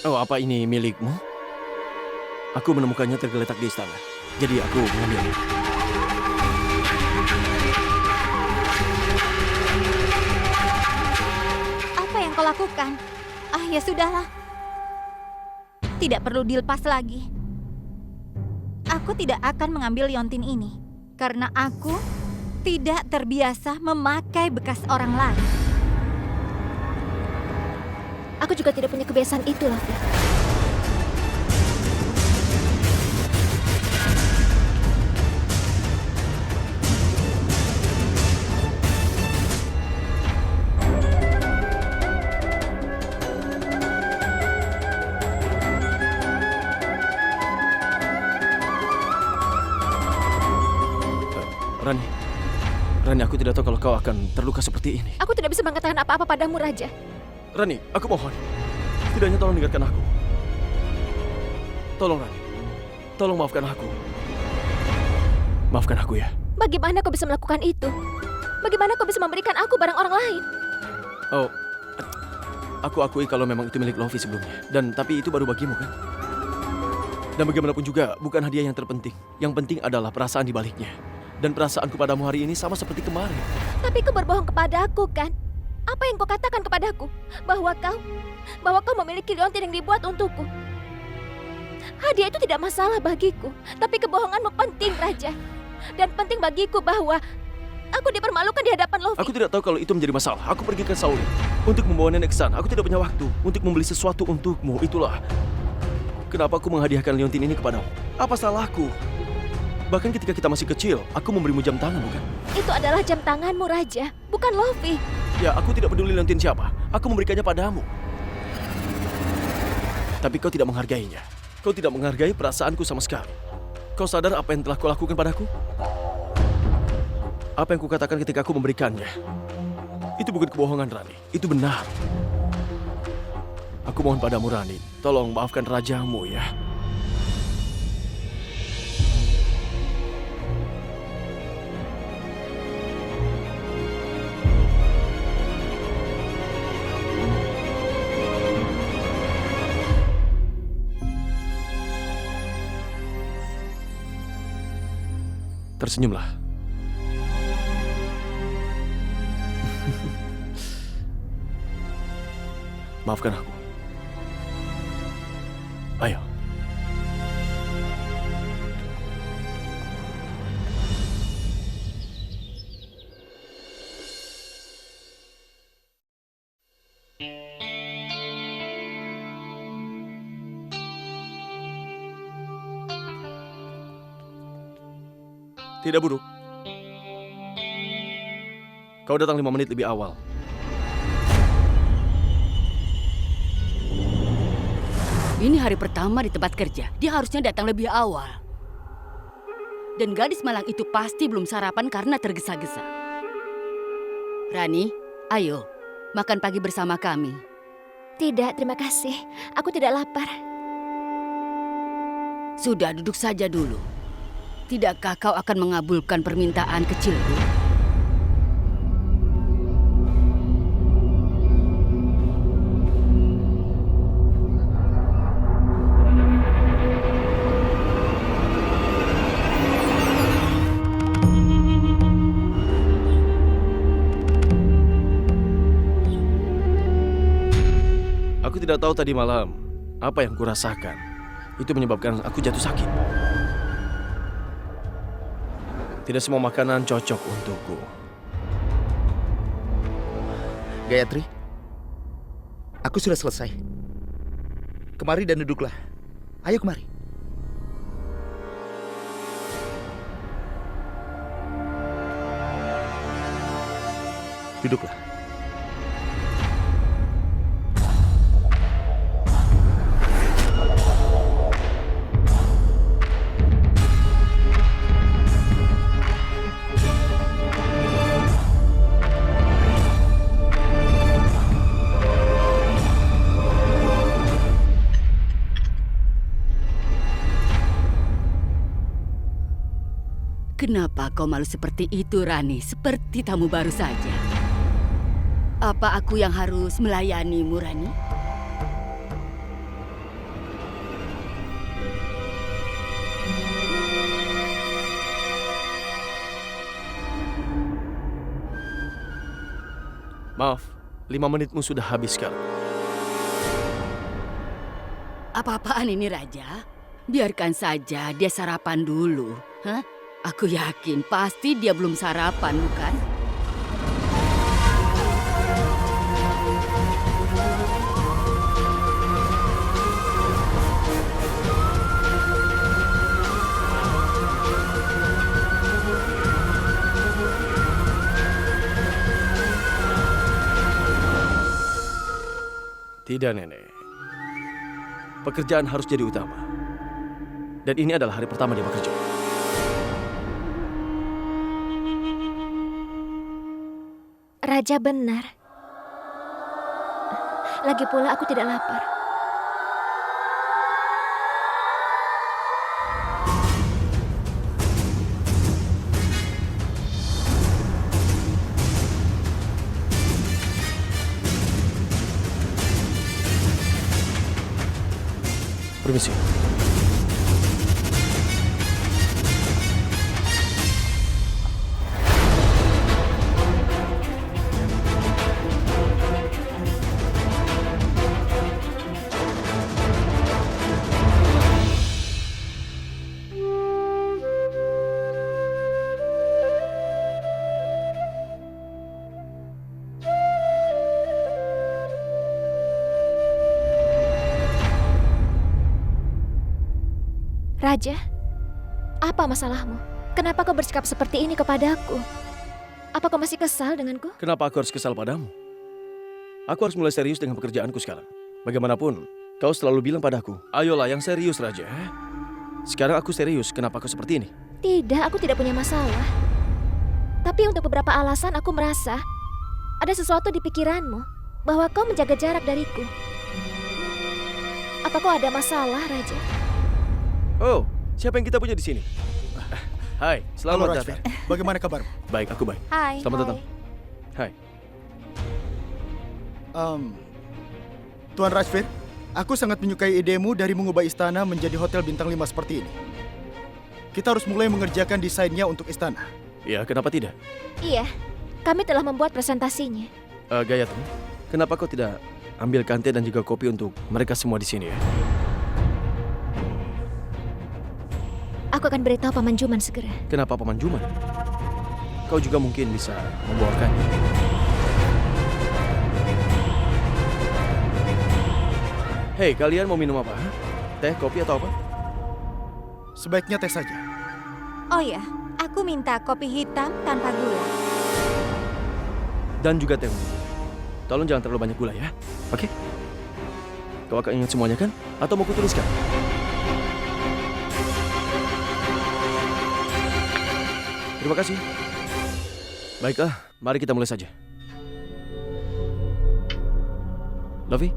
Oh, apa ini milikmu? Aku menemukannya tergeletak di istana. Jadi aku mengambilnya. Apa yang kau lakukan? Ah, ya sudahlah. Tidak perlu dilepas lagi. Aku tidak akan mengambil liontin ini. Karena aku tidak terbiasa memakai bekas orang lain. Aku juga tidak punya kebiasaan itu, Lavi. Rani. Rani, aku tidak tahu kalau kau akan terluka seperti ini. Aku tidak bisa mengatakan apa-apa padamu, Raja. Rani, aku mohon. Setidaknya tolong dengarkan aku. Tolong, Rani. Tolong maafkan aku. Maafkan aku ya. Bagaimana kau bisa melakukan itu? Bagaimana kau bisa memberikan aku barang orang lain? Oh, aku akui kalau memang itu milik Lofi sebelumnya. Dan tapi itu baru bagimu kan? Dan bagaimanapun juga bukan hadiah yang terpenting. Yang penting adalah perasaan di baliknya. Dan perasaanku padamu hari ini sama seperti kemarin. Tapi kau berbohong kepada aku, kan? Apa yang kau katakan kepadaku? Bahwa kau memiliki liontin yang dibuat untukku. Hadiah itu tidak masalah bagiku. Tapi kebohonganmu penting, Raja. Dan penting bagiku bahwa aku dipermalukan di hadapan Lofi. Aku tidak tahu kalau itu menjadi masalah. Aku pergi ke Sauli untuk membawa nenek ke sana. Aku tidak punya waktu untuk membeli sesuatu untukmu. Itulah kenapa aku menghadiahkan liontin ini kepadamu. Apa salahku? Bahkan ketika kita masih kecil, aku memberimu jam tangan, bukan? Itu adalah jam tanganmu, Raja. Bukan Lofi. Ya, aku tidak peduli liontin siapa. Aku memberikannya padamu. Tapi kau tidak menghargainya. Kau tidak menghargai perasaanku sama sekali. Kau sadar apa yang telah kau lakukan padaku? Apa yang kukatakan ketika aku memberikannya? Itu bukan kebohongan, Rani. Itu benar. Aku mohon padamu, Rani. Tolong maafkan rajamu ya. Tersenyumlah. Maafkan aku. Ayo. Tidak buruk. Kau datang 5 menit lebih awal. Ini hari pertama di tempat kerja. Dia harusnya datang lebih awal. Dan gadis malang itu pasti belum sarapan karena tergesa-gesa. Rani, ayo makan pagi bersama kami. Tidak, terima kasih. Aku tidak lapar. Sudah, duduk saja dulu. Tidakkah kau akan mengabulkan permintaan kecilku? Aku tidak tahu tadi malam apa yang kurasakan. Itu menyebabkan aku jatuh sakit. Tidak semua makanan cocok untukku. Gayatri, aku sudah selesai. Kemari dan duduklah. Ayo kemari. Duduklah. Kenapa kau malu seperti itu, Rani? Seperti tamu baru saja. Apa aku yang harus melayanimu, Rani? Maaf, 5 menitmu sudah habis sekarang. Apa-apaan ini Raja? Biarkan saja dia sarapan dulu. Hah? Aku yakin pasti dia belum sarapan, bukan? Tidak, Nenek. Pekerjaan harus jadi utama. Dan ini adalah hari pertama dia bekerja. Raja benar. Lagi pula aku tidak lapar. Permisi. Raja, apa masalahmu? Kenapa kau bersikap seperti ini kepadaku? Apa kau masih kesal denganku? Kenapa aku harus kesal padamu? Aku harus mulai serius dengan pekerjaanku sekarang. Bagaimanapun, kau selalu bilang padaku, ayolah yang serius, Raja. Sekarang aku serius, kenapa kau seperti ini? Tidak, aku tidak punya masalah. Tapi untuk beberapa alasan aku merasa ada sesuatu di pikiranmu bahwa kau menjaga jarak dariku. Apa kau ada masalah, Raja? Oh, siapa yang kita punya di sini? Hai, Halo selamat Rajvir, datang. bagaimana kabar? Baik, aku baik. Hai. Selamat datang. Hai. Tuan Rajvir, aku sangat menyukai idemu dari mengubah istana menjadi hotel bintang 5 seperti ini. Kita harus mulai mengerjakan desainnya untuk istana. Ya, kenapa tidak? Iya, kami telah membuat presentasinya. Gayatri, kenapa kau tidak ambilkan teh dan juga kopi untuk mereka semua di sini ya? Aku akan beritahu Paman Juman segera. Kenapa Paman Juman? Kau juga mungkin bisa membawakannya. Hei, kalian mau minum apa? Hah? Teh, kopi atau apa? Sebaiknya teh saja. Oh ya, aku minta kopi hitam tanpa gula. Dan juga teh ungu. Tolong jangan terlalu banyak gula ya. Oke? Kau akan ingat semuanya kan? Atau mau kutuliskan? Terima kasih. Baiklah, mari kita mulai saja. Lovi?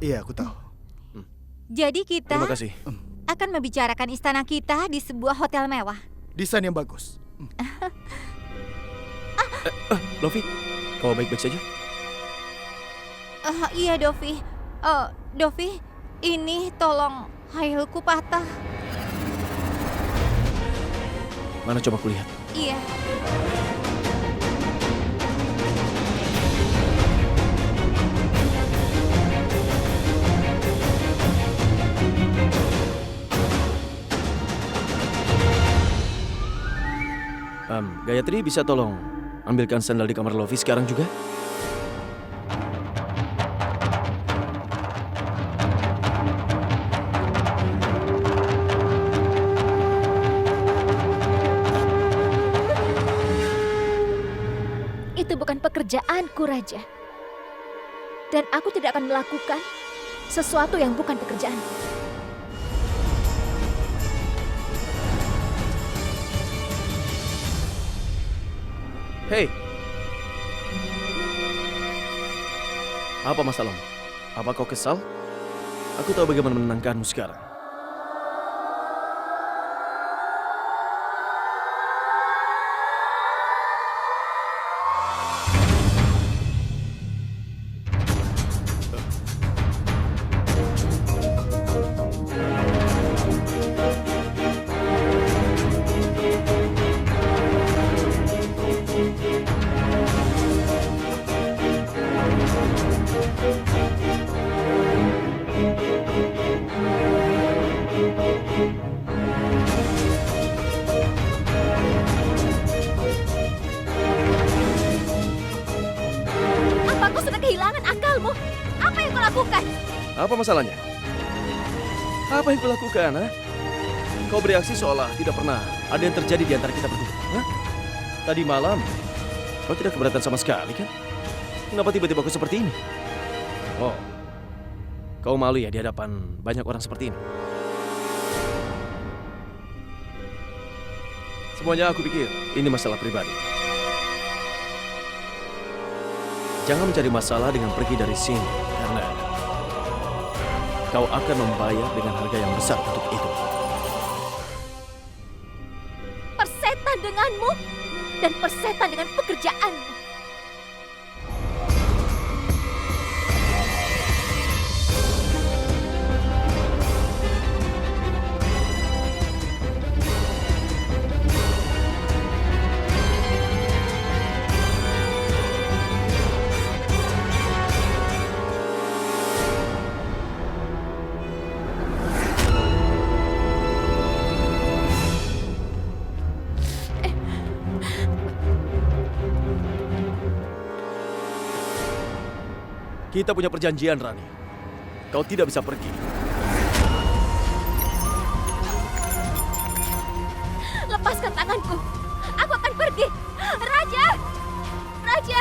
Iya, aku tahu. Jadi kita Terima kasih. akan membicarakan istana kita di sebuah hotel mewah. Desain yang bagus. Lovi, kau baik-baik saja? Iya, Dovi. Dovi, ini tolong hailku patah. Mana coba kulihat. Iya. Gayatri bisa tolong ambilkan sandal di kamar Lovi sekarang juga? Itu bukan pekerjaanku, Raja. Dan aku tidak akan melakukan sesuatu yang bukan pekerjaan. Hei! Apa masalahmu? Apa kau kesal? Aku tahu bagaimana menenangkanmu sekarang. Apa kau sudah kehilangan akalmu? Apa yang kau lakukan? Apa masalahnya? Apa yang kulakukan, ha? Kau bereaksi seolah tidak pernah ada yang terjadi di antara kita berdua. Hah? Tadi malam, kau tidak keberatan sama sekali, kan? Kenapa tiba-tiba kau seperti ini? Oh, kau malu ya di hadapan banyak orang seperti ini? Semuanya aku pikir ini masalah pribadi. Jangan mencari masalah dengan pergi dari sini, karena kau akan membayar dengan harga yang besar untuk itu. Persetan denganmu dan persetan dengan pekerjaanmu. Kita punya perjanjian, Rani. Kau tidak bisa pergi. Lepaskan tanganku. Aku akan pergi. Raja! Raja!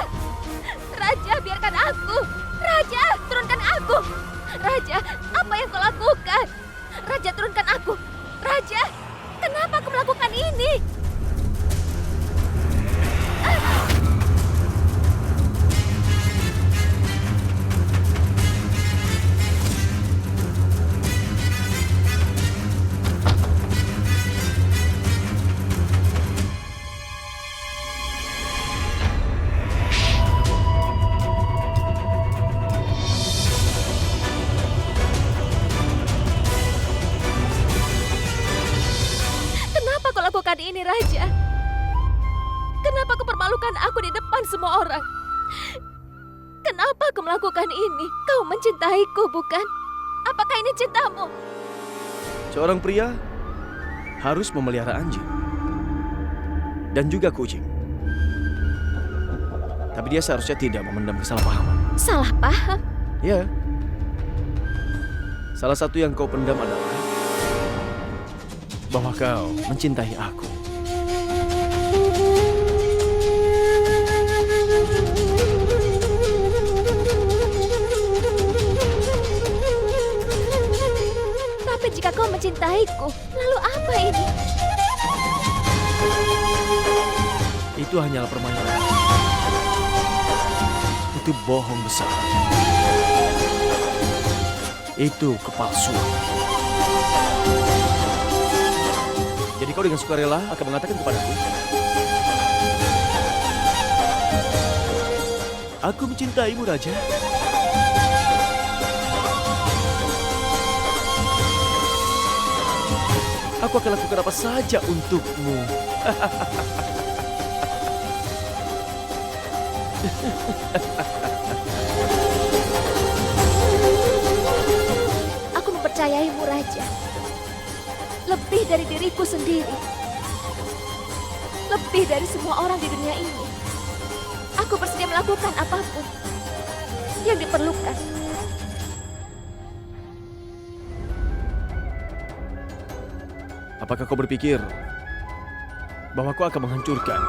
Raja, biarkan aku. Raja, turunkan aku. Raja, apa yang kau lakukan? Raja, turunkan aku. Raja, kenapa kau melakukan ini? Kenapa kau lakukan ini, Raja? Kenapa kau permalukan aku di depan semua orang? Kenapa kau melakukan ini? Kau mencintaiku, bukan? Apakah ini cintamu? Seorang pria harus memelihara anjing dan juga kucing. Tapi dia seharusnya tidak memendam kesalahpahaman. Salah paham? Ya. Salah satu yang kau pendam adalah bahwa kau mencintai aku. Tapi jika kau mencintaiku, lalu apa ini? Itu hanyalah permainan. Itu bohong besar. Itu kepalsuan. Jadi kau dengan sukarela akan mengatakan kepadaku, aku mencintaimu, Raja. Aku akan lakukan apa saja untukmu. Aku mempercayaimu, Raja. Lebih dari diriku sendiri. Lebih dari semua orang di dunia ini. Aku bersedia melakukan apapun yang diperlukan. Apakah kau berpikir bahwa kau akan menghancurkan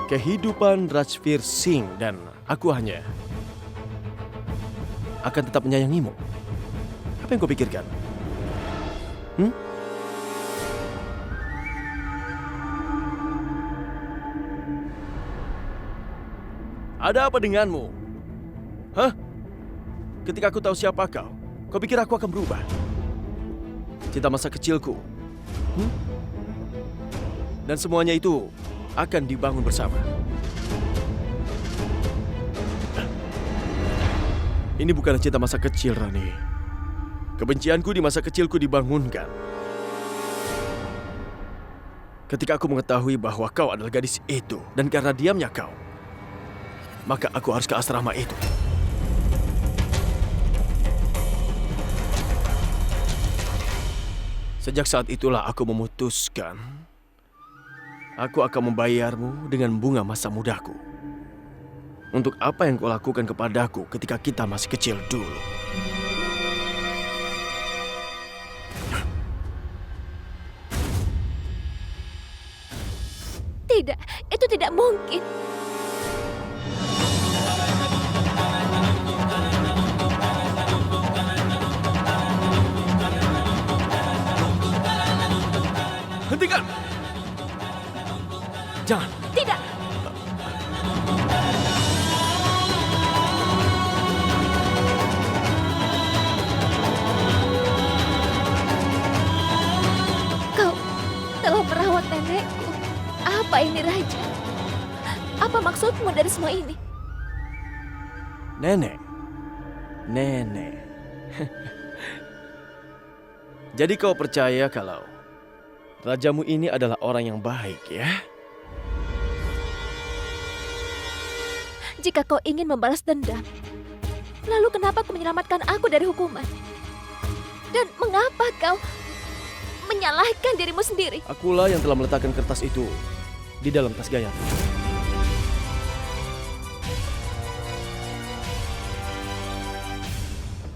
kehidupan Rajvir Singh dan aku hanya akan tetap menyayangimu. Apa yang kau pikirkan? Ada apa denganmu? Hah? Ketika aku tahu siapa kau pikir aku akan berubah? Cinta masa kecilku. Dan semuanya itu akan dibangun bersama. Ini bukanlah cinta masa kecil, Rani. Kebencianku di masa kecilku dibangunkan ketika aku mengetahui bahwa kau adalah gadis itu. Dan karena diamnya kau, maka aku harus ke asrama itu. Sejak saat itulah aku memutuskan aku akan membayarmu dengan bunga masa mudaku. Untuk apa yang kau lakukan kepadaku ketika kita masih kecil dulu. Tidak, itu tidak mungkin. Hentikan! Jangan! Tidak. Kau telah merawat nenekku. Apa ini, Raja? Apa maksudmu dari semua ini? Nenek. Jadi kau percaya kalau rajamu ini adalah orang yang baik, ya? Jika kau ingin membalas dendam, lalu kenapa kau menyelamatkan aku dari hukuman? Dan mengapa kau menyalahkan dirimu sendiri? Akulah yang telah meletakkan kertas itu di dalam tas Gayatri.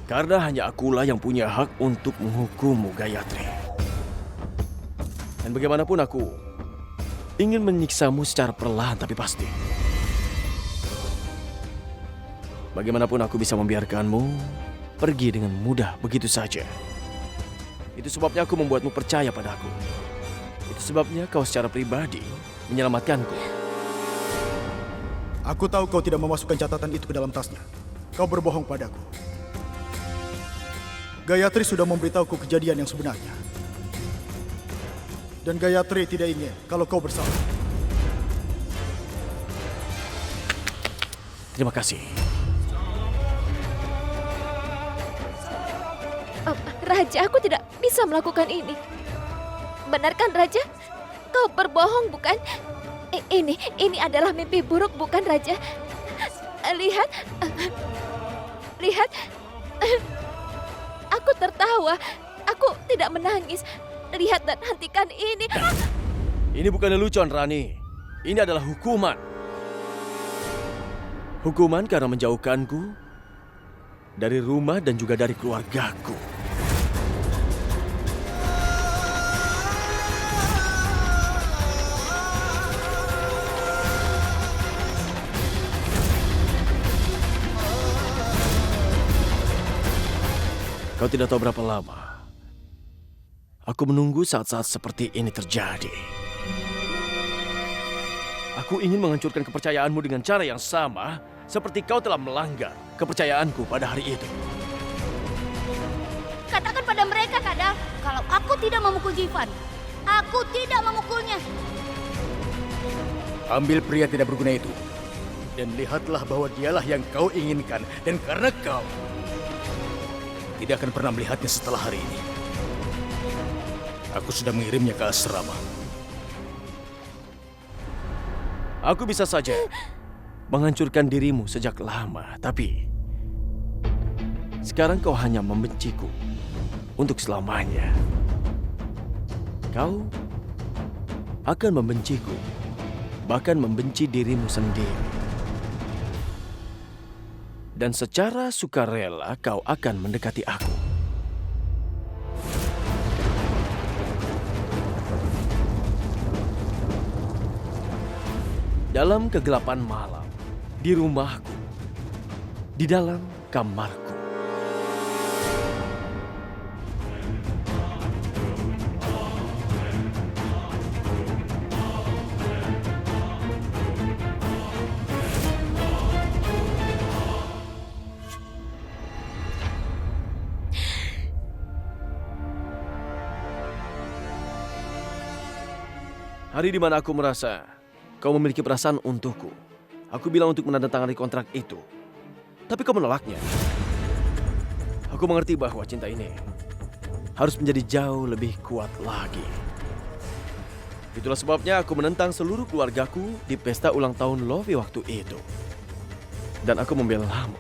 Karena hanya akulah yang punya hak untuk menghukummu, Gayatri. Dan bagaimanapun aku ingin menyiksamu secara perlahan tapi pasti. Bagaimanapun aku bisa membiarkanmu pergi dengan mudah begitu saja. Itu sebabnya aku membuatmu percaya padaku. Itu sebabnya kau secara pribadi menyelamatkanku. Aku tahu kau tidak memasukkan catatan itu ke dalam tasnya. Kau berbohong padaku. Gayatri sudah memberitahuku kejadian yang sebenarnya. Dan Gayatri tidak ingin kalau kau bersalah. Terima kasih. Raja, aku tidak bisa melakukan ini. Benarkan, Raja? Kau berbohong, bukan? Ini adalah mimpi buruk, bukan, Raja? Lihat. Aku tertawa. Aku tidak menangis. Lihat dan hentikan ini. Ini bukan lelucon, Rani. Ini adalah hukuman. Hukuman karena menjauhkanku dari rumah dan juga dari keluargaku. Kau tidak tahu berapa lama aku menunggu saat-saat seperti ini terjadi. Aku ingin menghancurkan kepercayaanmu dengan cara yang sama seperti kau telah melanggar kepercayaanku pada hari itu. Katakan pada mereka, Kadal, kalau aku tidak memukul Jivan. Aku tidak memukulnya. Ambil pria tidak berguna itu. Dan lihatlah bahwa dialah yang kau inginkan. Dan karena kau tidak akan pernah melihatnya setelah hari ini. Aku sudah mengirimnya ke asrama. Aku bisa saja menghancurkan dirimu sejak lama, tapi sekarang kau hanya membenciku untuk selamanya. Kau akan membenciku, bahkan membenci dirimu sendiri. Dan secara sukarela kau akan mendekati aku. dalam kegelapan malam, di rumahku, di dalam kamarku. Hari di mana aku merasa kau memiliki perasaan untukku. Aku bilang untuk menandatangani kontrak itu. Tapi kau menolaknya. Aku mengerti bahwa cinta ini harus menjadi jauh lebih kuat lagi. Itulah sebabnya aku menentang seluruh keluargaku di pesta ulang tahun Lovi waktu itu. Dan aku membelamu.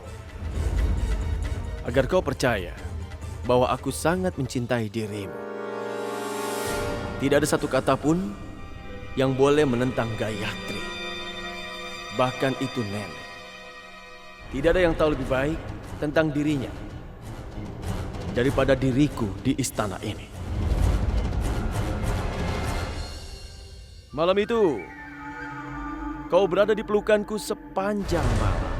Agar kau percaya bahwa aku sangat mencintai dirimu. Tidak ada satu kata pun yang boleh menentang Gayatri. Bahkan itu nenek. Tidak ada yang tahu lebih baik tentang dirinya daripada diriku di istana ini. Malam itu, kau berada di pelukanku sepanjang malam.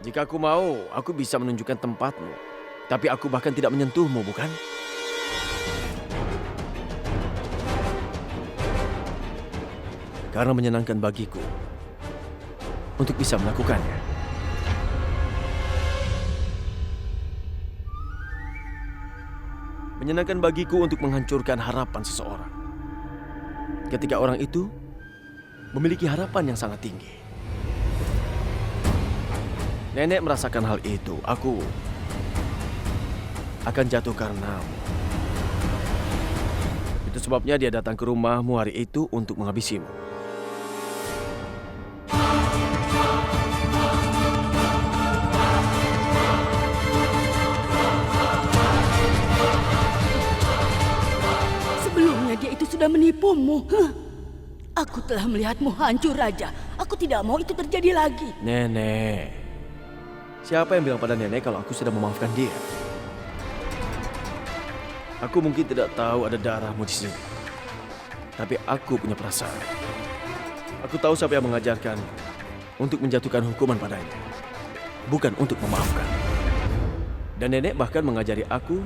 Jika aku mau, aku bisa menunjukkan tempatmu. Tapi aku bahkan tidak menyentuhmu, bukan? Karena menyenangkan bagiku untuk bisa melakukannya. Menyenangkan bagiku untuk menghancurkan harapan seseorang. Ketika orang itu memiliki harapan yang sangat tinggi. Nenek merasakan hal itu. Aku akan jatuh karenamu. Itu sebabnya dia datang ke rumahmu hari itu untuk menghabisimu. Dia itu sudah menipumu. Aku telah melihatmu hancur, Raja. Aku tidak mau itu terjadi lagi. Nenek, siapa yang bilang pada nenek kalau aku sudah memaafkan dia? Aku mungkin tidak tahu ada darahmu di sini. Tapi aku punya perasaan. Aku tahu siapa yang mengajarkan untuk menjatuhkan hukuman padanya. Bukan untuk memaafkan. Dan nenek bahkan mengajari aku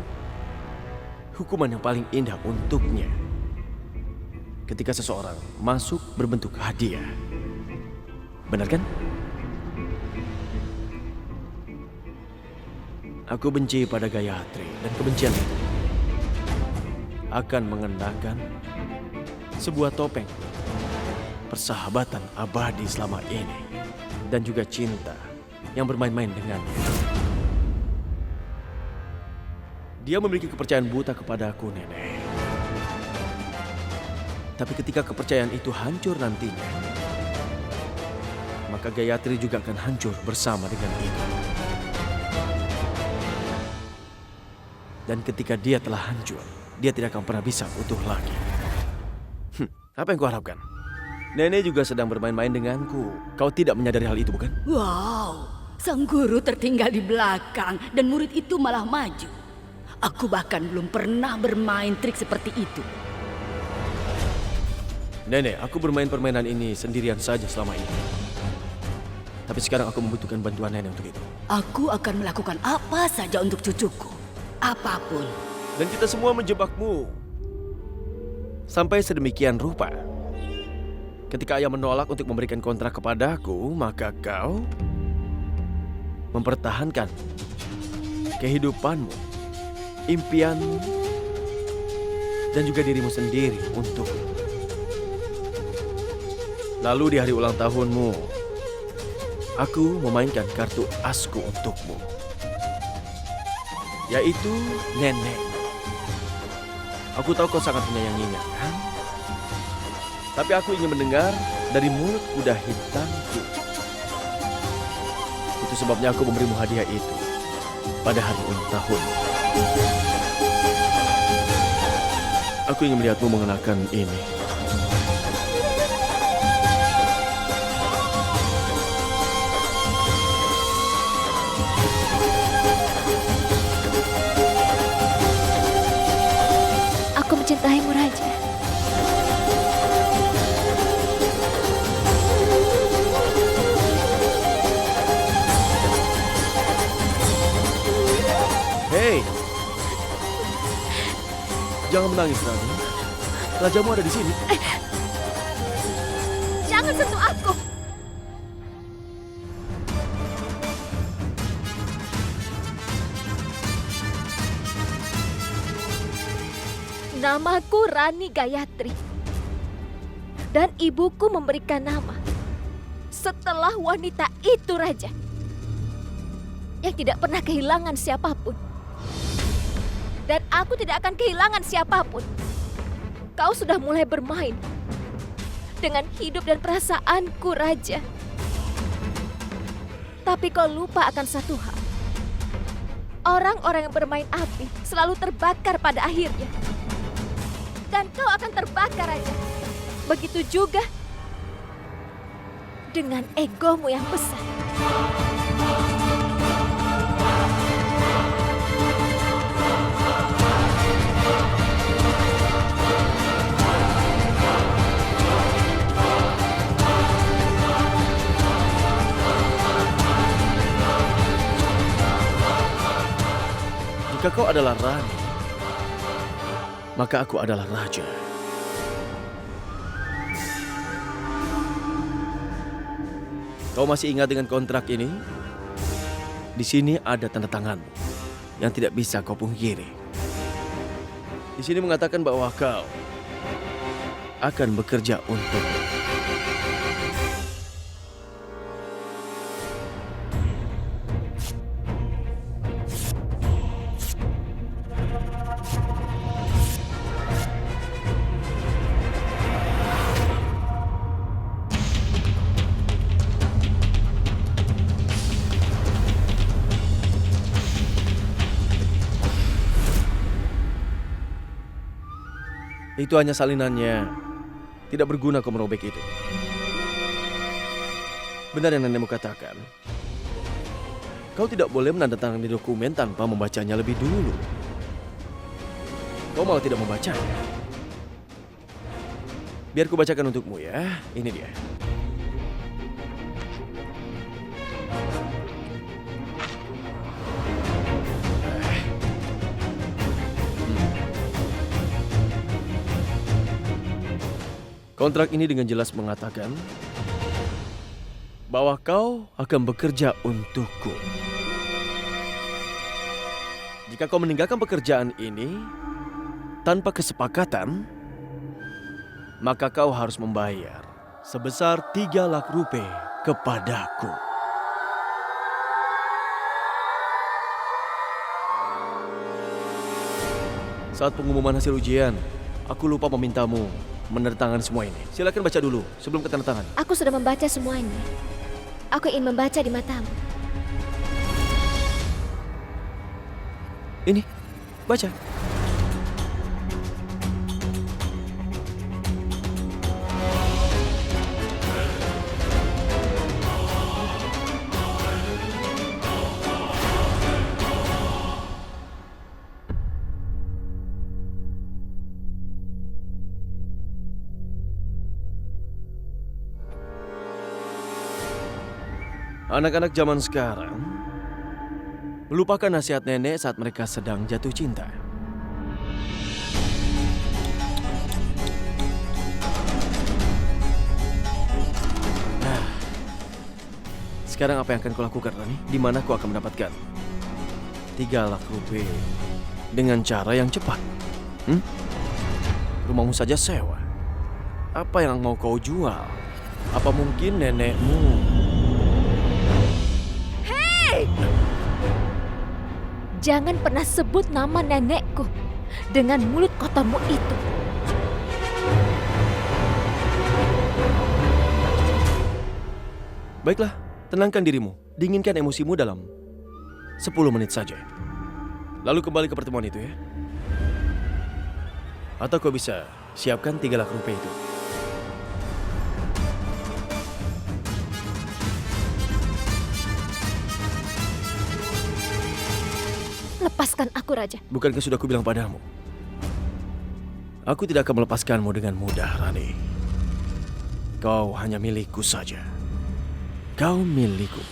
hukuman yang paling indah untuknya. Ketika seseorang masuk berbentuk hadiah. Benar kan? Aku benci pada Gayatri dan kebencian itu akan mengenakan sebuah topeng persahabatan abadi selama ini dan juga cinta yang bermain-main dengannya. Dia memiliki kepercayaan buta kepadaku, nenek. Tapi ketika kepercayaan itu hancur nantinya, maka Gayatri juga akan hancur bersama dengan itu. Dan ketika dia telah hancur, dia tidak akan pernah bisa utuh lagi. Apa yang kau harapkan? Nenek juga sedang bermain-main denganku. Kau tidak menyadari hal itu, bukan? Wow, sang guru tertinggal di belakang dan murid itu malah maju. Aku bahkan belum pernah bermain trik seperti itu. Nenek, aku bermain permainan ini sendirian saja selama ini. Tapi sekarang aku membutuhkan bantuan nenek untuk itu. Aku akan melakukan apa saja untuk cucuku. Apapun. Dan kita semua menjebakmu. Sampai sedemikian rupa. Ketika ayah menolak untuk memberikan kontrak kepadaku, maka kau mempertahankan kehidupanmu, impianmu, dan juga dirimu sendiri untuk. Lalu di hari ulang tahunmu, aku memainkan kartu asku untukmu. Yaitu nenek. Aku tahu kau sangat menyayanginya, kan? Tapi aku ingin mendengar dari mulut kuda hitamku. Itu sebabnya aku memberimu hadiah itu pada hari ulang tahun. Aku ingin melihatmu mengenakan ini. Aku mencintaimu, Raja. Jangan menangis, Rani. Rajamu ada di sini. Jangan sentuh aku. Namaku Rani Gayatri. Dan ibuku memberikan nama setelah wanita itu raja. Yang tidak pernah kehilangan siapapun. Dan aku tidak akan kehilangan siapapun. Kau sudah mulai bermain dengan hidup dan perasaanku, Raja. Tapi kau lupa akan satu hal. Orang-orang yang bermain api selalu terbakar pada akhirnya. Dan kau akan terbakar, Raja. Begitu juga dengan egomu yang besar. Jika kau adalah Rani, maka aku adalah raja. Kau masih ingat dengan kontrak ini? Di sini ada tanda tanganmu yang tidak bisa kau pungkiri. Di sini mengatakan bahwa kau akan bekerja untukku. Itu hanya salinannya. Tidak berguna kau merobek itu. Benar yang nenekmu katakan. Kau tidak boleh menandatangani dokumen tanpa membacanya lebih dulu. Kau malah tidak membacanya. Biar ku bacakan untukmu ya. Ini dia. Kontrak ini dengan jelas mengatakan bahwa kau akan bekerja untukku. Jika kau meninggalkan pekerjaan ini tanpa kesepakatan, maka kau harus membayar sebesar 3 lakh rupiah kepadaku. Saat pengumuman hasil ujian, aku lupa memintamu menandatangani semua ini. Silakan baca dulu sebelum ketandatangan. Aku sudah membaca semuanya. Aku ingin membaca di matamu. Ini, baca. Anak-anak zaman sekarang melupakan nasihat nenek saat mereka sedang jatuh cinta. Nah, sekarang apa yang akan kau lakukan, Rani? Di mana kau akan mendapatkan 3 lakh rupiah dengan cara yang cepat? Rumahmu saja sewa. Apa yang mau kau jual? Apa mungkin nenekmu? Jangan pernah sebut nama nenekku dengan mulut kotormu itu. Baiklah, tenangkan dirimu. Dinginkan emosimu dalam 10 menit saja. Lalu kembali ke pertemuan itu ya. Atau kau bisa siapkan 3 lakh rupiah itu. Lepaskan aku, Raja. Bukankah sudah kubilang padamu? Aku tidak akan melepaskanmu dengan mudah, Rani. Kau hanya milikku saja. Kau milikku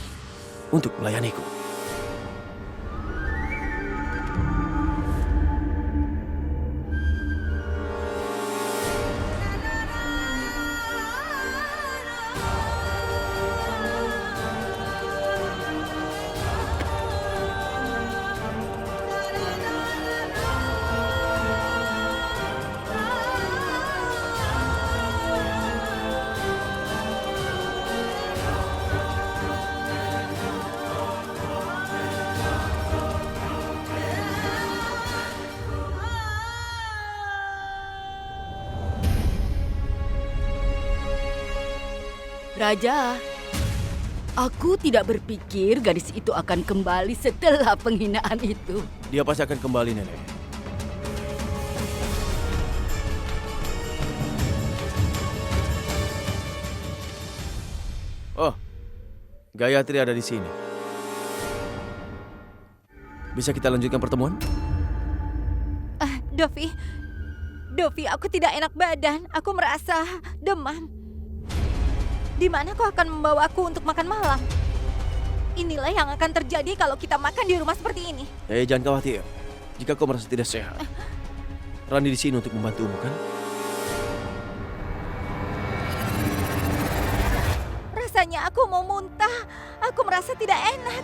untuk melayaniku. Raja, aku tidak berpikir gadis itu akan kembali setelah penghinaan itu. Dia pasti akan kembali, Nenek. Oh, Gayatri ada di sini. Bisa kita lanjutkan pertemuan? Dovi, aku tidak enak badan. Aku merasa demam. Di mana kau akan membawa aku untuk makan malam? Inilah yang akan terjadi kalau kita makan di rumah seperti ini. Jangan khawatir. Jika kau merasa tidak sehat, Rani di sini untuk membantumu, kan? Rasanya aku mau muntah. Aku merasa tidak enak.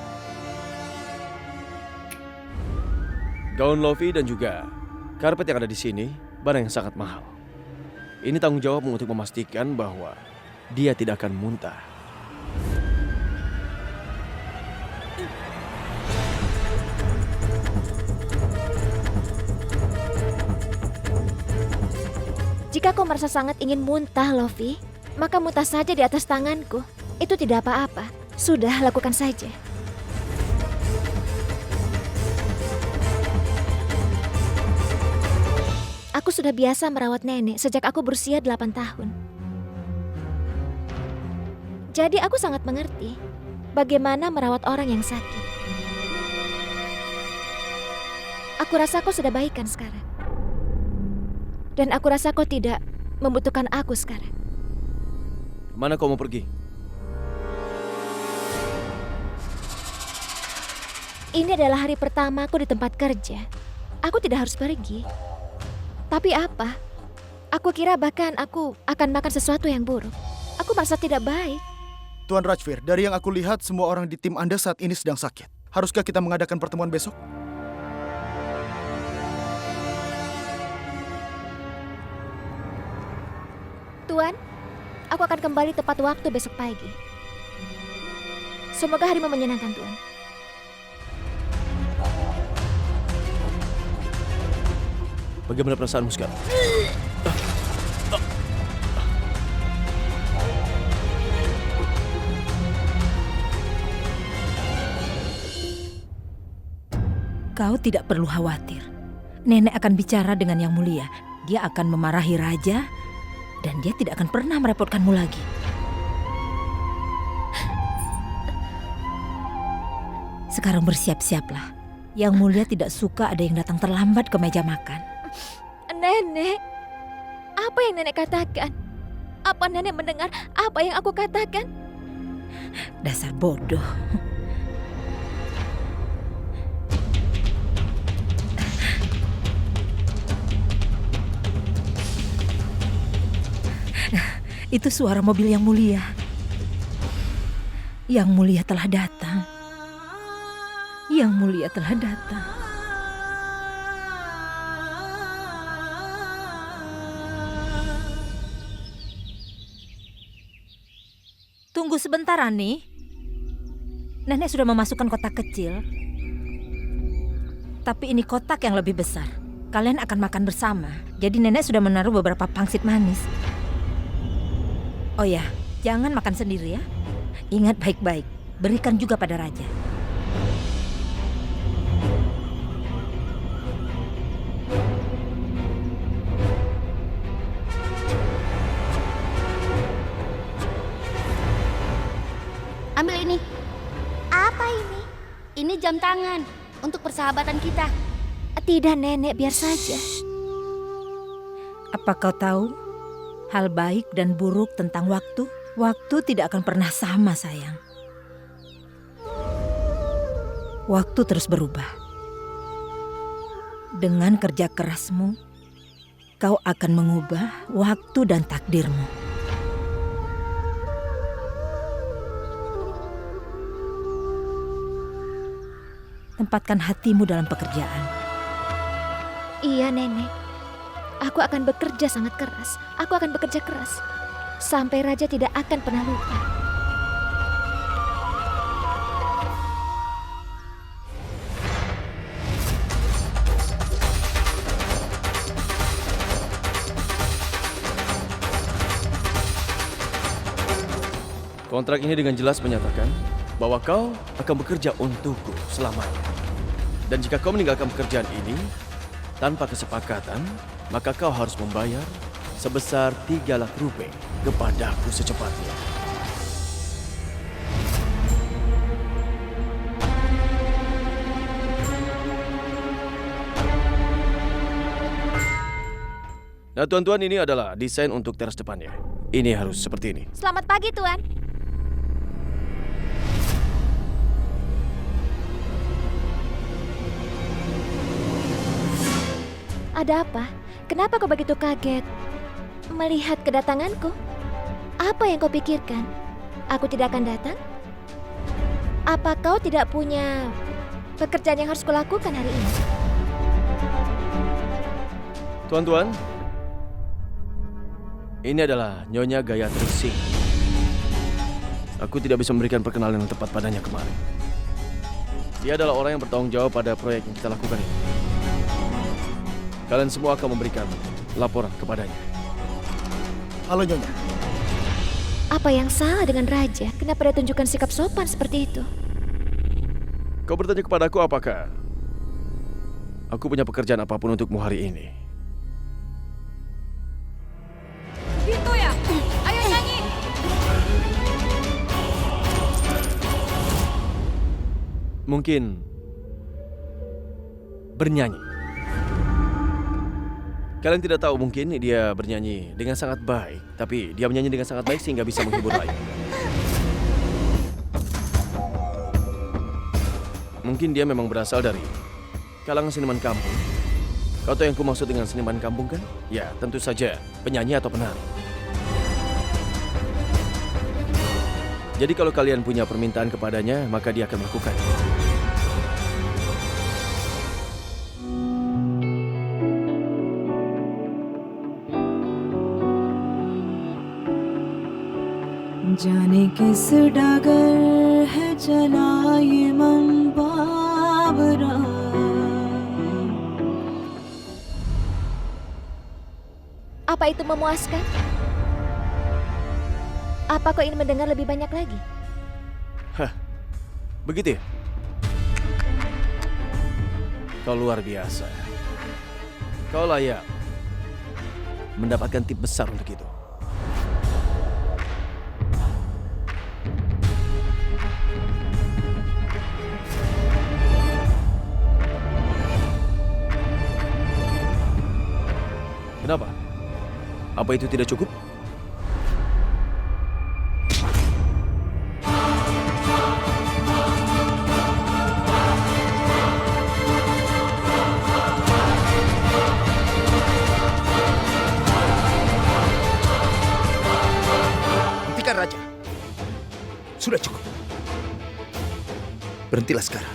Gaun Lofi dan juga karpet yang ada di sini barang yang sangat mahal. Ini tanggung jawabmu untuk memastikan bahwa dia tidak akan muntah. Jika kau merasa sangat ingin muntah, Lofi, maka muntah saja di atas tanganku. Itu tidak apa-apa. Sudah, lakukan saja. Aku sudah biasa merawat nenek sejak aku berusia 8 tahun. Jadi aku sangat mengerti bagaimana merawat orang yang sakit. Aku rasa kau sudah baikan sekarang. Dan aku rasa kau tidak membutuhkan aku sekarang. Mana kau mau pergi? Ini adalah hari pertama aku di tempat kerja. Aku tidak harus pergi. Tapi apa? Aku kira bahkan aku akan makan sesuatu yang buruk. Aku merasa tidak baik. Tuan Rajvir, dari yang aku lihat semua orang di tim Anda saat ini sedang sakit. Haruskah kita mengadakan pertemuan besok? Tuan, aku akan kembali tepat waktu besok pagi. Semoga harimu menyenangkan, Tuan. Bagaimana perasaanmu sekarang? Kau tidak perlu khawatir. Nenek akan bicara dengan Yang Mulia. Dia akan memarahi raja dan dia tidak akan pernah merepotkanmu lagi. Sekarang bersiap-siaplah. Yang Mulia tidak suka ada yang datang terlambat ke meja makan. Nenek, apa yang nenek katakan? Apa nenek mendengar apa yang aku katakan? Dasar bodoh. Itu suara mobil Yang Mulia. Yang Mulia telah datang. Yang Mulia telah datang. Tunggu sebentar, Rani. Nenek sudah memasukkan kotak kecil. Tapi ini kotak yang lebih besar. Kalian akan makan bersama. Jadi nenek sudah menaruh beberapa pangsit manis. Oh ya, jangan makan sendiri ya. Ingat baik-baik, berikan juga pada raja. Ambil ini. Apa ini? Ini jam tangan untuk persahabatan kita. Tidak, nenek, biar saja. Apa kau tahu hal baik dan buruk tentang waktu? Waktu tidak akan pernah sama, sayang. Waktu terus berubah. Dengan kerja kerasmu, kau akan mengubah waktu dan takdirmu. Tempatkan hatimu dalam pekerjaan. Iya, nenek. Aku akan bekerja sangat keras. Aku akan bekerja keras. Sampai raja tidak akan pernah lupa. Kontrak ini dengan jelas menyatakan bahwa kau akan bekerja untukku selamanya. Dan jika kau meninggalkan pekerjaan ini tanpa kesepakatan, maka kau harus membayar sebesar 3 lakh rupiah kepadaku secepatnya. Nah, tuan-tuan, ini adalah desain untuk teras depannya. Ini harus seperti ini. Selamat pagi, Tuan. Ada apa? Kenapa kau begitu kaget melihat kedatanganku? Apa yang kau pikirkan? Aku tidak akan datang? Apa kau tidak punya pekerjaan yang harus kulakukan hari ini? Tuan-tuan, ini adalah Nyonya Gayatri Singh. Aku tidak bisa memberikan perkenalan yang tepat padanya kemarin. Dia adalah orang yang bertanggung jawab pada proyek yang kita lakukan ini. Kalian semua akan memberikan laporan kepadanya. Halo Nyonya. Apa yang salah dengan Raja? Kenapa dia tunjukkan sikap sopan seperti itu? Kau bertanya kepadaku apakah aku punya pekerjaan apapun untukmu hari ini? Gitu ya? Ayo nyanyi! Mungkin bernyanyi. Kalian tidak tahu, mungkin dia bernyanyi dengan sangat baik, tapi dia menyanyi dengan sangat baik sehingga bisa menghibur lain. Mungkin dia memang berasal dari kalangan seniman kampung. Kau tahu yang kumaksud dengan seniman kampung kan? Ya, tentu saja penyanyi atau penari. Jadi kalau kalian punya permintaan kepadanya, maka dia akan melakukan. जाने किस डगर है चला ये मन Babra. Apa itu memuaskan? Apa kau ingin mendengar lebih banyak lagi? Hah, begitu ya? Kau luar biasa. Kau layak mendapatkan tip besar untuk itu. Kenapa? Apa itu tidak cukup? Hentikan Raja. Sudah cukup. Berhentilah sekarang.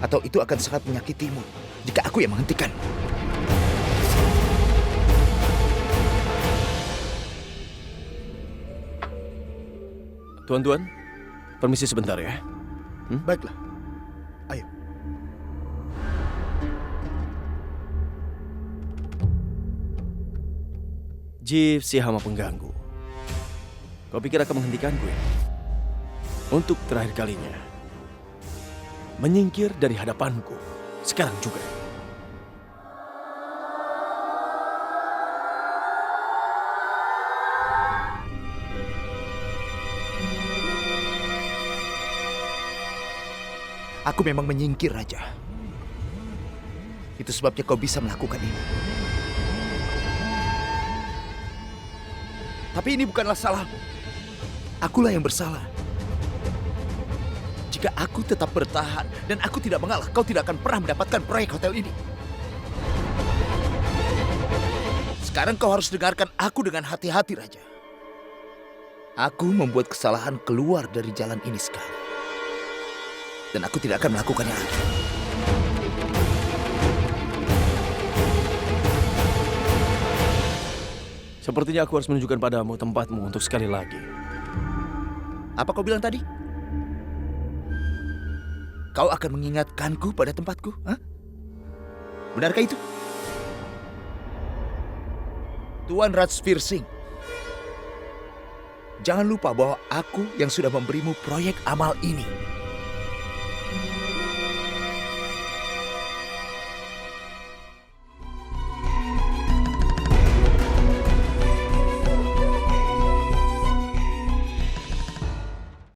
Atau itu akan sangat menyakitimu jika aku yang menghentikan. Tuan-tuan, permisi sebentar ya. Baiklah. Ayo. Jeev si hama pengganggu. Kau pikir akan menghentikanku ya? Untuk terakhir kalinya. Menyingkir dari hadapanku. Sekarang juga. Aku memang menyingkir, Raja. Itu sebabnya kau bisa melakukan ini. Tapi ini bukanlah salahmu. Akulah yang bersalah. Jika aku tetap bertahan dan aku tidak mengalah, kau tidak akan pernah mendapatkan proyek hotel ini. Sekarang kau harus dengarkan aku dengan hati-hati, Raja. Aku membuat kesalahan keluar dari jalan ini sekarang. Dan aku tidak akan melakukannya lagi. Sepertinya aku harus menunjukkan padamu tempatmu untuk sekali lagi. Apa kau bilang tadi? Kau akan mengingatkanku pada tempatku? Hah? Benarkah itu? Tuan Rajveer Singh, Jangan lupa bahwa aku yang sudah memberimu proyek amal ini.